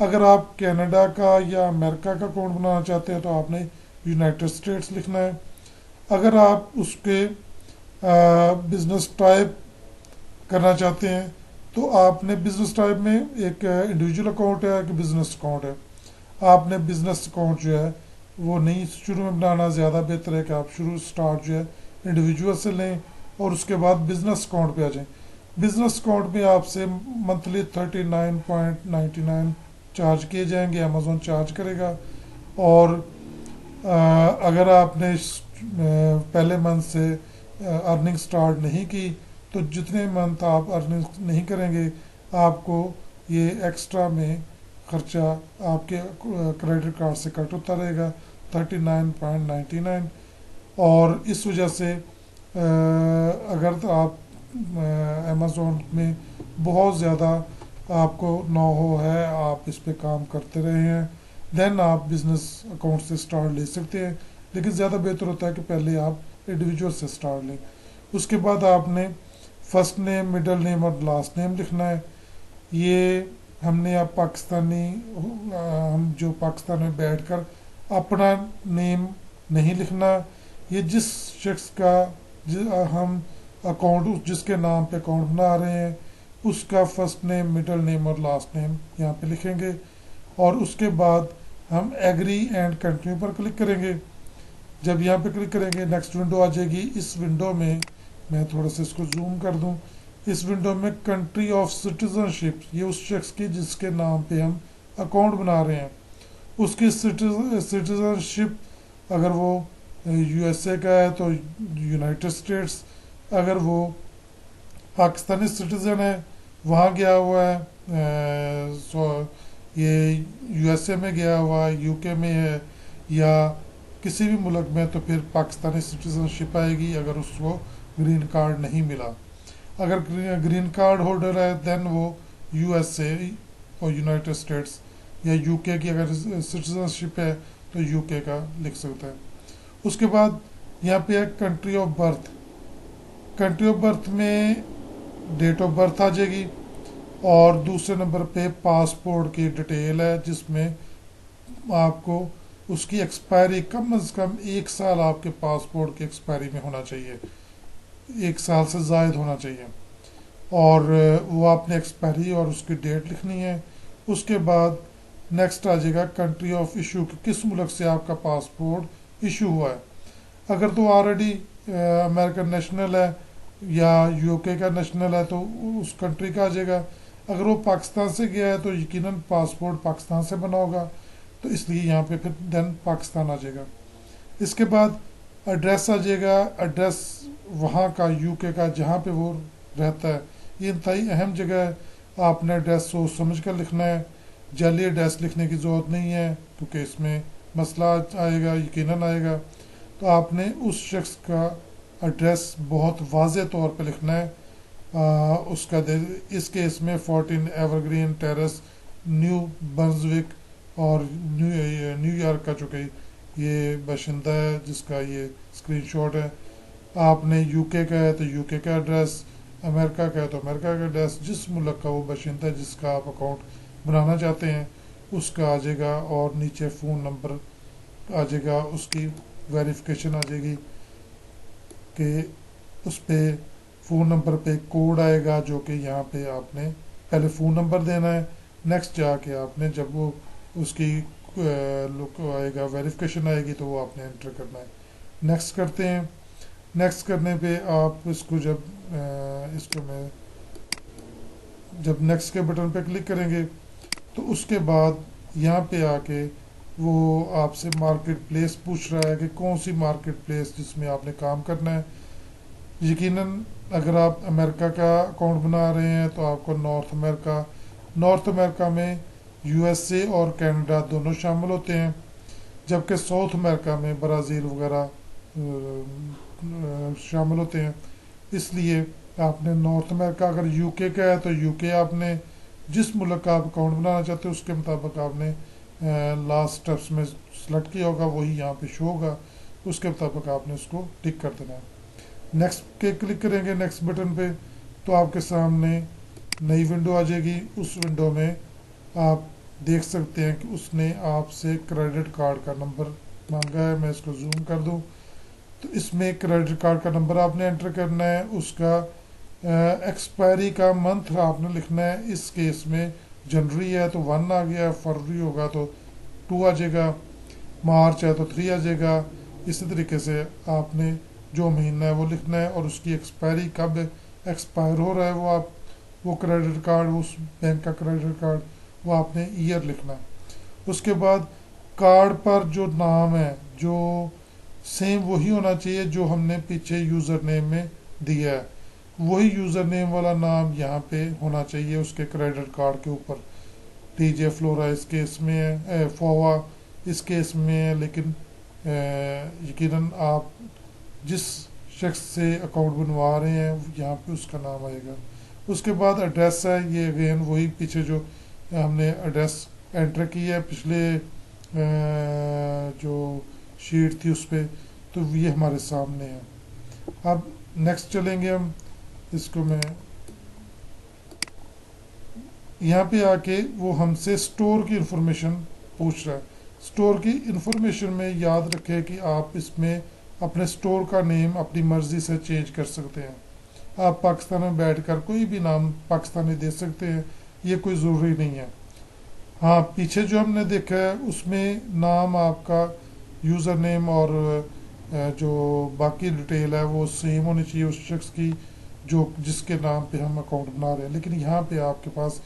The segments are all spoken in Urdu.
اگر آپ کینیڈا کا یا امریکہ کا اکاؤنٹ بنانا چاہتے ہیں تو آپ نے یونائٹڈ اسٹیٹس لکھنا ہے. اگر آپ اس کے بزنس ٹائپ کرنا چاہتے ہیں تو آپ نے بزنس ٹائپ میں ایک انڈیویجول اکاؤنٹ ہے کہ بزنس اکاؤنٹ ہے. آپ نے بزنس اکاؤنٹ جو ہے وہ نہیں شروع میں بنانا، زیادہ بہتر ہے کہ آپ شروع سٹارٹ جو ہے انڈیویجول سے لیں اور اس کے بعد بزنس اکاؤنٹ پہ آ جائیں. بزنس اکاؤنٹ میں آپ سے منتھلی 39.99 چارج کیے جائیں گے، امیزون چارج کرے گا. اور اگر آپ نے پہلے منتھ سے ارننگ سٹارٹ نہیں کی تو جتنے منتھ آپ ارننگ نہیں کریں گے آپ کو یہ ایکسٹرا میں خرچہ آپ کے کریڈٹ کارڈ سے کٹ ہوتا رہے گا 39.99. اور اس وجہ سے اگر تو آپ امیزون میں بہت زیادہ آپ کو نو ہو ہے، آپ اس پہ کام کرتے رہے ہیں، دین آپ بزنس اکاؤنٹ سے سٹارٹ لے سکتے ہیں. لیکن زیادہ بہتر ہوتا ہے کہ پہلے آپ انڈیویجول سے سٹارٹ لیں. اس کے بعد آپ نے فرسٹ نیم، مڈل نیم اور لاسٹ نیم لکھنا ہے. یہ ہم نے اب ہم جو پاکستان میں بیٹھ کر اپنا نیم نہیں لکھنا. یہ جس شخص کا ہم اکاؤنٹ، جس کے نام پہ اکاؤنٹ بنا رہے ہیں، اس کا فرسٹ نیم، مڈل نیم اور لاسٹ نیم یہاں پہ لکھیں گے. اور اس کے بعد ہم agree and continue per click کریں گے. جب یہاں پہ کلک کریں گے نیکسٹ ونڈو آ جائے گی. اس ونڈو میں تھوڑا سا اس کو زوم کر دوں. اس ونڈو میں کنٹری آف سٹیزن شپ، یہ اس شخص کی جس کے نام پہ ہم اکاؤنٹ بنا رہے ہیں، اس کی سٹیزن شپ اگر وہ یو ایس اے کا ہے تو یونائٹڈ اسٹیٹس، اگر وہ پاکستانی سٹیزن ہے وہاں گیا ہوا ہے، یہ یو ایس اے میں گیا ہوا ہے، یو کے میں ہے یا کسی بھی ملک میں، تو پھر پاکستانی سٹیزن شپ آئے گی اگر اس کو گرین کارڈ نہیں ملا. اگر گرین کارڈ ہولڈر ہے دین وہ یو ایس اے اور یونائٹڈ اسٹیٹس یا یو کے کی اگر سٹیزن شپ ہے تو یو کے کا لکھ سکتا ہے. اس کے بعد یہاں پہ ہے country of birth. Country of birth میں ڈیٹ آف برتھ آ جائے گی اور دوسرے نمبر پہ پاسپورٹ کی ڈیٹیل ہے جس میں آپ کو اس کی ایکسپائری کم از کم 1 سال آپ کے پاسپورٹ کی ایکسپائری میں ہونا چاہیے، 1 سال سے زائد ہونا چاہیے. اور وہ آپ نے ایکسپائری اور اس کی ڈیٹ لکھنی ہے. اس کے بعد نیکسٹ آ جائے گا کنٹری آف ایشو، کس ملک سے آپ کا پاسپورٹ ایشو ہوا ہے. اگر تو آلریڈی امریکن نیشنل ہے یا یو کے کا نیشنل ہے تو اس کنٹری کا آ جائے گا. اگر وہ پاکستان سے گیا ہے تو یقیناً پاسپورٹ پاکستان سے بنا ہوگا، تو اس لیے یہاں پہ پھر دین پاکستان آ جائے گا. اس کے بعد ایڈریس آ جائے گا، ایڈریس وہاں کا یو کے کا جہاں پہ وہ رہتا ہے. یہ انتہائی اہم جگہ ہے، آپ نے ایڈریس سوچ سمجھ کر لکھنا ہے. جعلی ایڈریس لکھنے کی ضرورت نہیں ہے کیونکہ اس میں مسئلہ آئے گا، یقیناً آئے گا. تو آپ نے اس شخص کا ایڈریس بہت واضح طور پہ لکھنا ہے. اس کا اس کیس میں 14 ever green terrace, new Brunswick اور نیو یارک کا جو کہ یہ باشندہ ہے جس کا یہ اسکرین شاٹ ہے. آپ نے یو کے کا ہے تو یو کے کا ایڈریس، امریکہ کا ہے تو امریکہ کا ایڈریس، جس ملک کا وہ باشندہ ہے جس کا آپ اکاؤنٹ بنانا چاہتے ہیں اس کا آ جائے گا. اور نیچے فون نمبر آ جائے گا، اس کی ویریفیکیشن آ جائے گی کہ اس پہ فون نمبر پہ کوڈ آئے گا جو کہ یہاں پہ آپ نے پہلے فون نمبر دینا ہے. نیکسٹ جا کے آپ نے جب وہ اس کی آئے گا ویریفیکیشن آئے گی تو وہ آپ نے انٹر کرنا ہے. نیکسٹ کرتے ہیں. نیکسٹ کرنے پہ آپ اس کو جب نیکسٹ کے بٹن پہ کلک کریں گے تو اس کے بعد یہاں پہ آ کے وہ آپ سے مارکیٹ پلیس پوچھ رہا ہے کہ کون سی مارکیٹ پلیس جس میں آپ نے کام کرنا ہے. یقیناً اگر آپ امریکہ کا اکاؤنٹ بنا رہے ہیں تو آپ کو نارتھ امریکہ میں یو ایس اے اور کینیڈا دونوں شامل ہوتے ہیں، جبکہ ساؤتھ امریکہ میں برازیل وغیرہ شامل ہوتے ہیں. اس لیے آپ نے نارتھ امریکہ، اگر یو کے کا ہے تو یو کے آپ نے جس ملک کا آپ اکاؤنٹ بنانا چاہتے ہیں اس کے مطابق آپ نے لاسٹ اسٹیپس میں سلیکٹ کیا ہوگا، وہی یہاں پہ شو ہوگا، اس کے مطابق آپ نے اس کو ٹک کر دینا ہے. نیکسٹ کے کلک کریں گے نیکسٹ بٹن پہ تو آپ کے سامنے نئی ونڈو آ جائے گی. اس ونڈو میں آپ دیکھ سکتے ہیں کہ اس نے آپ سے کریڈٹ کارڈ کا نمبر مانگا ہے. میں اس کو زوم کر دوں تو اس میں کریڈٹ کارڈ کا نمبر آپ نے انٹر کرنا ہے, اس کا ایکسپائری کا منتھ آپ نے لکھنا ہے. اس کیس میں جنوری ہے تو 1 آ گیا, فروری ہوگا تو 2 آ جائے گا, مارچ ہے تو 3 آ جائے گا. اسی طریقے سے آپ نے جو مہینہ ہے وہ لکھنا ہے, اور اس کی ایکسپائری کب ایکسپائر ہو رہا ہے وہ کریڈٹ کارڈ, اس بینک کا کریڈٹ کارڈ, وہ آپ نے ایئر لکھنا ہے. اس کے بعد کارڈ پر جو نام ہے جو سیم وہی ہونا چاہیے جو ہم نے پیچھے یوزر نیم میں دیا ہے, وہی یوزر نیم والا نام یہاں پہ ہونا چاہیے اس کے کریڈٹ کارڈ کے اوپر. ٹی جے فلورا اس کیس میں ہے, فووا اس کیس میں ہے, لیکن یقیناً آپ جس شخص سے اکاؤنٹ بنوا رہے ہیں یہاں پہ اس کا نام آئے گا. اس کے بعد ایڈریس ہے, یہ اگین وہی پیچھے جو ہم نے ایڈریس انٹر کیا ہے پچھلے جو شیٹ تھی اس پہ, تو یہ ہمارے سامنے ہے. اب نیکسٹ چلیں گے ہم, اس کو میں یہاں پہ آ کے وہ ہم سے اسٹور کی انفارمیشن پوچھ رہا ہے. اسٹور کی انفارمیشن میں یاد رکھے کہ آپ اس میں اپنے اسٹور کا نیم اپنی مرضی سے چینج کر سکتے ہیں. آپ پاکستان میں بیٹھ کر کوئی بھی نام پاکستانی دے سکتے ہیں, یہ کوئی ضروری نہیں ہے. ہاں پیچھے جو ہم نے دیکھا ہے اس میں نام آپ کا یوزر نیم اور جو باقی ڈیٹیل ہے وہ سیم ہونی چاہیے اس شخص کی جس کے نام پہ ہم اکاؤنٹ بنا رہے ہیں. لیکن یہاں پہ آپ کے پاس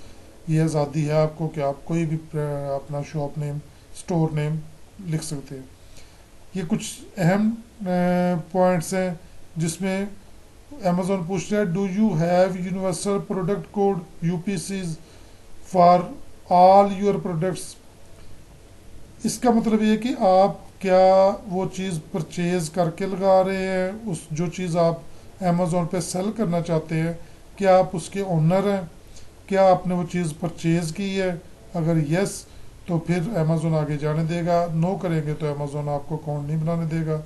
یہ آزادی ہے آپ کو کہ آپ کوئی بھی اپنا شاپ نیم اسٹور نیم لکھ سکتے ہیں. یہ کچھ اہم پوائنٹس ہیں جس میں امیزون پوچھ رہا ہے do you have universal product code U P Cs for all your products. اس کا مطلب یہ کہ آپ کیا وہ چیز پرچیز کر کے لگا رہے ہیں, اس جو چیز آپ امیزون پہ سیل کرنا چاہتے ہیں کیا آپ اس کے اونر ہیں, کیا آپ نے وہ چیز پرچیز کی ہے. اگر یس تو پھر امیزون آگے جانے دے گا, نو کریں گے تو امیزون آپ کو اکاؤنٹ نہیں بنانے دے گا.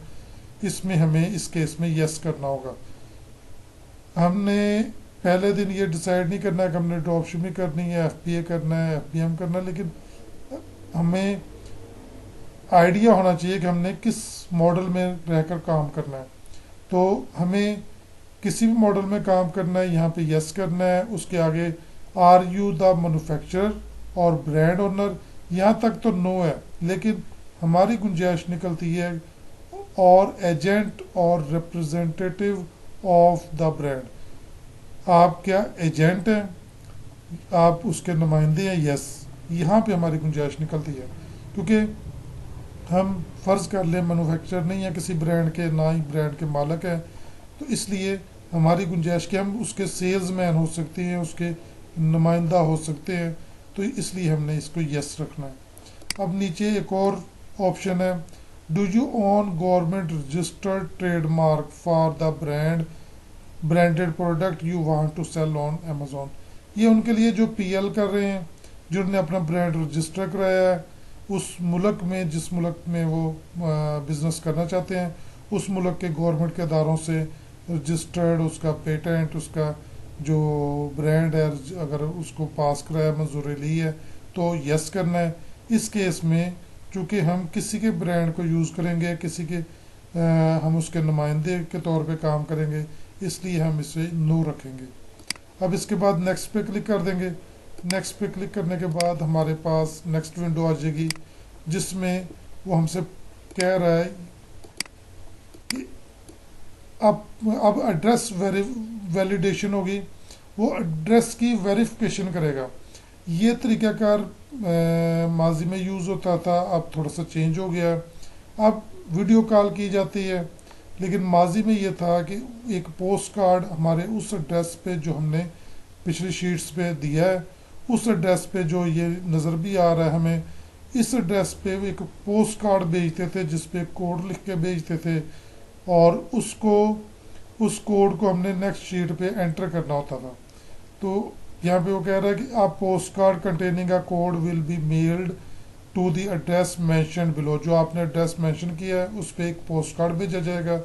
اس میں ہمیں اس کیس میں یس کرنا ہوگا. ہم نے پہلے دن یہ ڈیسائیڈ نہیں کرنا ہے کہ ہم نے ڈراپ شپنگ کرنی ہے, ایف پی اے کرنا ہے, ایف پی ایم کرنا ہے, لیکن ہمیں آئیڈیا ہونا چاہیے کہ ہم نے کس ماڈل میں رہ کر کام کرنا ہے. تو ہمیں کسی بھی ماڈل میں کام کرنا ہے, یہاں پہ یس کرنا ہے. اس کے آگے آر یو دا مینوفیکچرر اور برانڈ اونر, یہاں تک تو نو ہے, لیکن ہماری گنجائش نکلتی ہے اور ایجنٹ اور ریپرزینٹیو آف دا برانڈ. آپ کیا ایجنٹ ہیں, آپ اس کے نمائندے ہیں, یس. یہاں پہ ہماری گنجائش نکلتی ہے کیونکہ ہم فرض کر لیں مینوفیکچر نہیں ہے کسی برانڈ کے, نہ ہی برانڈ کے مالک ہیں, تو اس لیے ہماری گنجائش کہ ہم اس کے سیلز مین ہو سکتے ہیں, اس کے نمائندہ ہو سکتے ہیں, تو اس لیے ہم نے اس کو یس رکھنا ہے. اب نیچے ایک اور آپشن ہے do you own government registered trade mark for the branded product you want to sell on Amazon. یہ ان کے لیے جو پی ایل کر رہے ہیں, جنہوں نے اپنا برانڈ رجسٹر کرایا ہے اس ملک میں, جس ملک میں وہ بزنس کرنا چاہتے ہیں, اس ملک کے گورنمنٹ کے اداروں سے رجسٹرڈ, اس کا پیٹنٹ, اس کا جو برانڈ ہے اگر اس کو پاس کرایا, منظوری لی ہے, تو یس کرنا ہے. اس کیس میں چونکہ ہم کسی کے برانڈ کو یوز کریں گے, کسی کے ہم اس کے نمائندے کے طور پہ کام کریں گے, اس لیے ہم اسے نو رکھیں گے. اب اس کے بعد نیکسٹ پہ کلک کر دیں گے. نیکسٹ پہ کلک کرنے کے بعد ہمارے پاس نیکسٹ ونڈو آ جائے گی جس میں وہ ہم سے کہہ رہا ہے کہ اب ایڈریس ویلیڈیشن ہوگی, وہ ایڈریس کی ویریفیکیشن کرے گا. یہ طریقہ کار ماضی میں یوز ہوتا تھا, اب تھوڑا سا چینج ہو گیا. اب ویڈیو کال کی جاتی ہے, لیکن ماضی میں یہ تھا کہ ایک پوسٹ کارڈ ہمارے اس ایڈریس پہ جو ہم نے پچھلی شیٹس پہ دیا ہے, اس ایڈریس پہ جو یہ نظر بھی آ رہا ہے ہمیں, اس ایڈریس پہ ایک پوسٹ کارڈ بھیجتے تھے جس پہ کوڈ لکھ کے بھیجتے تھے, اور اس کوڈ کو ہم نے نیکسٹ شیٹ پہ انٹر کرنا ہوتا تھا. تو یہاں پہ وہ کہہ رہا ہے کہ آپ post card containing a code will be mailed to the address mentioned below. جو آپ نے ایڈریس مینشن کیا ہے اس پہ ایک پوسٹ کارڈ بھیجا جائے گا.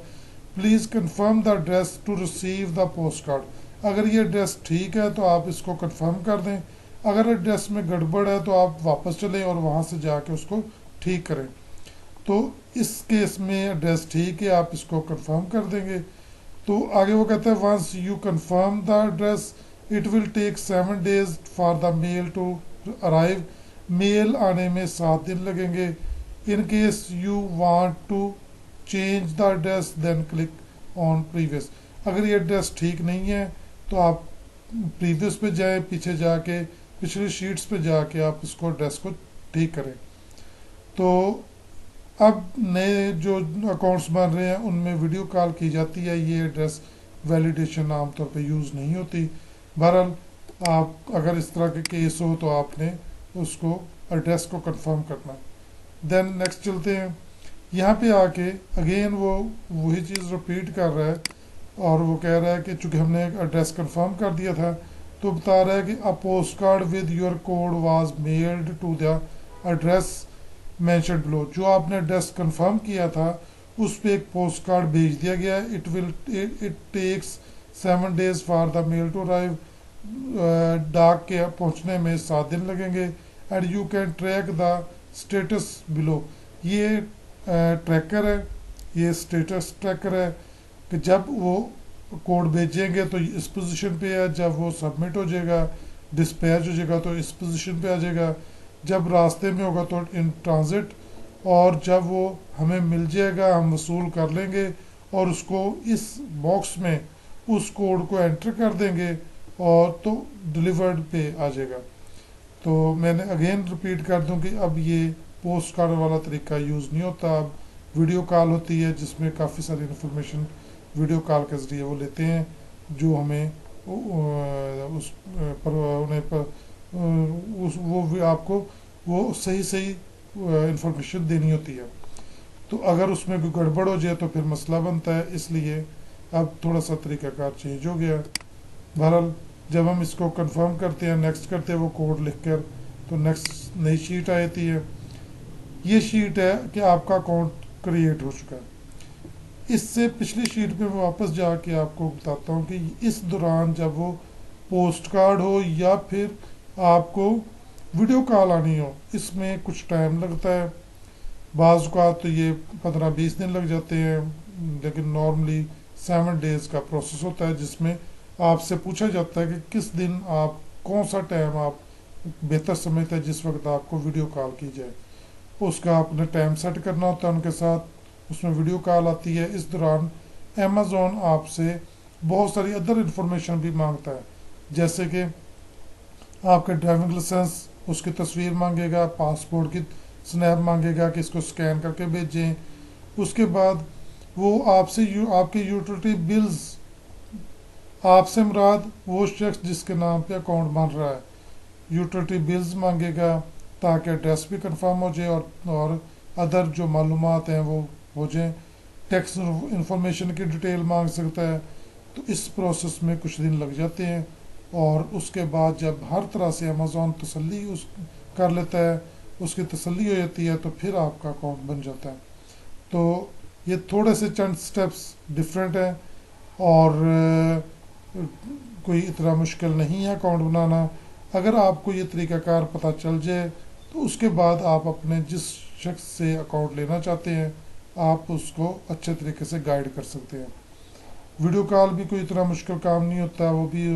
Please confirm the address to receive the post card. اگر یہ ایڈریس ٹھیک ہے تو آپ اس کو کنفرم کر دیں, اگر ایڈریس میں گڑبڑ ہے تو آپ واپس چلیں اور وہاں سے جا کے اس کو ٹھیک کریں. تو اس کیس میں ایڈریس ٹھیک ہے, آپ اس کو کنفرم کر دیں گے. تو آگے وہ کہتا ہے once you confirm the address it will take 7 days for the mail to arrive. Mail آنے میں 7 دن لگیں گے. In case you want to change the address then click on previous. اگر یہ ایڈریس ٹھیک نہیں ہے تو آپ پریویس پہ جائیں, پیچھے جا کے پچھلی شیٹس پہ جا کے آپ اس کو ایڈریس کو ٹھیک کریں. تو اب نئے جو اکاؤنٹس بن رہے ہیں ان میں ویڈیو کال کی جاتی ہے, یہ ایڈریس ویلیڈیشن عام طور پہ یوز نہیں ہوتی. بہرحال آپ اگر اس طرح کے کیس ہو تو آپ نے اس کو ایڈریس کو کنفرم کرنا. دین نیکسٹ چلتے ہیں. یہاں پہ آ کے اگین وہ وہی چیز رپیٹ کر رہا ہے اور وہ کہہ رہا ہے کہ چونکہ ہم نے ایڈریس کنفرم کر دیا تھا تو بتا رہا ہے کہ a postcard with your code was mailed to the address mentioned below. جو آپ نے ایڈریس کنفرم کیا تھا اس پہ ایک پوسٹ کارڈ بھیج دیا گیا ہے. it takes 7 days for the mail to arrive. ڈاک کے پہنچنے میں 7 دن لگیں گے. and you can track the status below. یہ ٹریکر ہے, یہ اسٹیٹس ٹریکر ہے کہ جب وہ کوڈ بھیجیں گے تو اس پوزیشن پہ ہے, جب وہ سبمٹ ہو جائے گا ڈسپیچ ہو جائے گا تو اس پوزیشن پہ آ جائے گا, جب راستے میں ہوگا تو ان ٹرانزٹ, اور جب وہ ہمیں مل جائے گا ہم وصول کر لیں گے اور اس کو اس باکس میں اس کوڈ کو انٹر کر دیں گے اور تو ڈیلیورڈ پہ آ جائے گا. تو میں نے اگین رپیٹ کر دوں کہ اب یہ پوسٹ کارڈ والا طریقہ یوز نہیں ہوتا, اب ویڈیو کال ہوتی ہے جس میں کافی ساری انفارمیشن ویڈیو کال کے ذریعے وہ لیتے ہیں جو ہمیں اس پر وہ آپ کو وہ صحیح انفارمیشن دینی ہوتی ہے. تو اگر اس میں کوئی گڑبڑ ہو جائے تو پھر مسئلہ بنتا ہے, اس لیے اب تھوڑا سا طریقہ کار چینج ہو گیا. بہرحال جب ہم اس کو کنفرم کرتے ہیں نیکسٹ کرتے ہیں وہ کوڈ لکھ کر تو نیکسٹ نئی شیٹ آتی ہے. یہ شیٹ ہے کہ آپ کا اکاؤنٹ کریٹ ہو چکا ہے. اس سے پچھلی شیٹ پہ میں واپس جا کے آپ کو بتاتا ہوں کہ اس دوران جب وہ پوسٹ کارڈ ہو یا پھر آپ کو ویڈیو کال آنی ہو اس میں کچھ ٹائم لگتا ہے. بعض اوقات تو یہ 15-20 دن لگ جاتے ہیں, لیکن نارملی 7 days کا پروسیس ہوتا ہے جس میں آپ سے پوچھا جاتا ہے کہ کس دن آپ کون سا ٹائم آپ بہتر سمجھتے ہیں جس وقت آپ کو ویڈیو کال کی جائے. اس کا آپ نے ٹائم سیٹ کرنا ہوتا ہے ان کے ساتھ, اس میں ویڈیو کال آتی ہے. اس دوران امیزون آپ سے بہت ساری ادر انفارمیشن بھی مانگتا ہے, جیسے کہ آپ کے ڈرائیونگ لائسنس, اس کی تصویر مانگے گا, پاسپورٹ کی سنیپ مانگے گا کہ اس کو سکین کر کے بھیجیں. اس کے بعد وہ آپ سے آپ کے یوٹیلیٹی بلز, آپ سے مراد وہ شخص جس کے نام پہ اکاؤنٹ بن رہا ہے, یوٹیلیٹی بلز مانگے گا تاکہ ایڈریس بھی کنفرم ہو جائے اور ادر جو معلومات ہیں وہ ہو جائیں. ٹیکس انفارمیشن کی ڈیٹیل مانگ سکتا ہے. تو اس پروسیس میں کچھ دن لگ جاتے ہیں اور اس کے بعد جب ہر طرح سے امیزون تسلی کر لیتا ہے, اس کی تسلی ہو جاتی ہے تو پھر آپ کا اکاؤنٹ بن جاتا ہے. تو یہ تھوڑے سے چند سٹیپس ڈفرینٹ ہیں اور کوئی اتنا مشکل نہیں ہے اکاؤنٹ بنانا. اگر آپ کو یہ طریقہ کار پتہ چل جائے تو اس کے بعد آپ اپنے جس شخص سے اکاؤنٹ لینا چاہتے ہیں آپ اس کو اچھے طریقے سے گائیڈ کر سکتے ہیں. ویڈیو کال بھی کوئی اتنا مشکل کام نہیں ہوتا, وہ بھی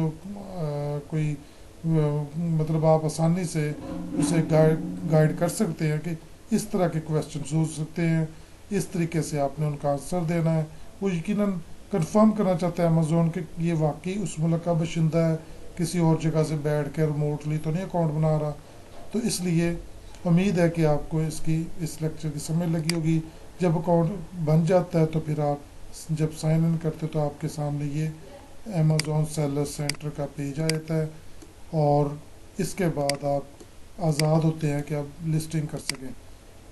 کوئی مطلب آپ آسانی سے اسے گائیڈ کر سکتے ہیں کہ اس طرح کے کویسچنس ہو سکتے ہیں, اس طریقے سے آپ نے ان کا آنسر دینا ہے. وہ یقیناً کنفرم کرنا چاہتا ہے امیزون کہ یہ واقعی اس ملک کا باشندہ ہے, کسی اور جگہ سے بیٹھ کے ریموٹلی تو نہیں اکاؤنٹ بنا رہا. تو اس لیے امید ہے کہ آپ کو اس لیکچر کی سمجھ لگی ہوگی. جب اکاؤنٹ بن جاتا ہے تو پھر آپ جب سائن ان کرتے تو آپ کے سامنے یہ امیزون سیلر سینٹر کا پیج آ جاتا ہے اور اس کے بعد آپ آزاد ہوتے ہیں کہ آپ لسٹنگ کر سکیں.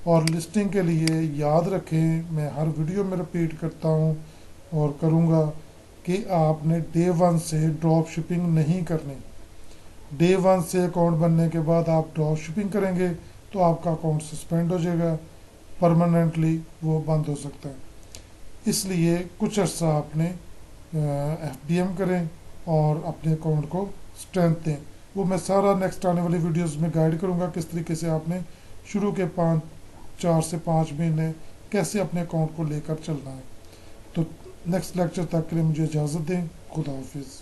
اور لسٹنگ کے لیے یاد رکھیں, میں ہر ویڈیو میں رپیٹ کرتا ہوں اور کروں گا کہ آپ نے ڈے 1 سے ڈراپ شپنگ نہیں کرنی. ڈے 1 سے اکاؤنٹ بننے کے بعد آپ ڈراپ شپنگ کریں گے تو آپ کا اکاؤنٹ سسپینڈ ہو جائے گا, پرماننٹلی وہ بند ہو سکتا ہے. اس لیے کچھ عرصہ آپ نے ایف بی ایم کریں اور اپنے اکاؤنٹ کو اسٹرینتھ دیں. وہ میں سارا نیکسٹ آنے والی ویڈیوز میں گائیڈ کروں گا کس طریقے سے آپ نے شروع کے 4 سے 5 مہینے کیسے اپنے اکاؤنٹ کو لے کر چلنا ہے. تو نیکسٹ لیکچر تک کے لیے مجھے اجازت دیں. خدا حافظ.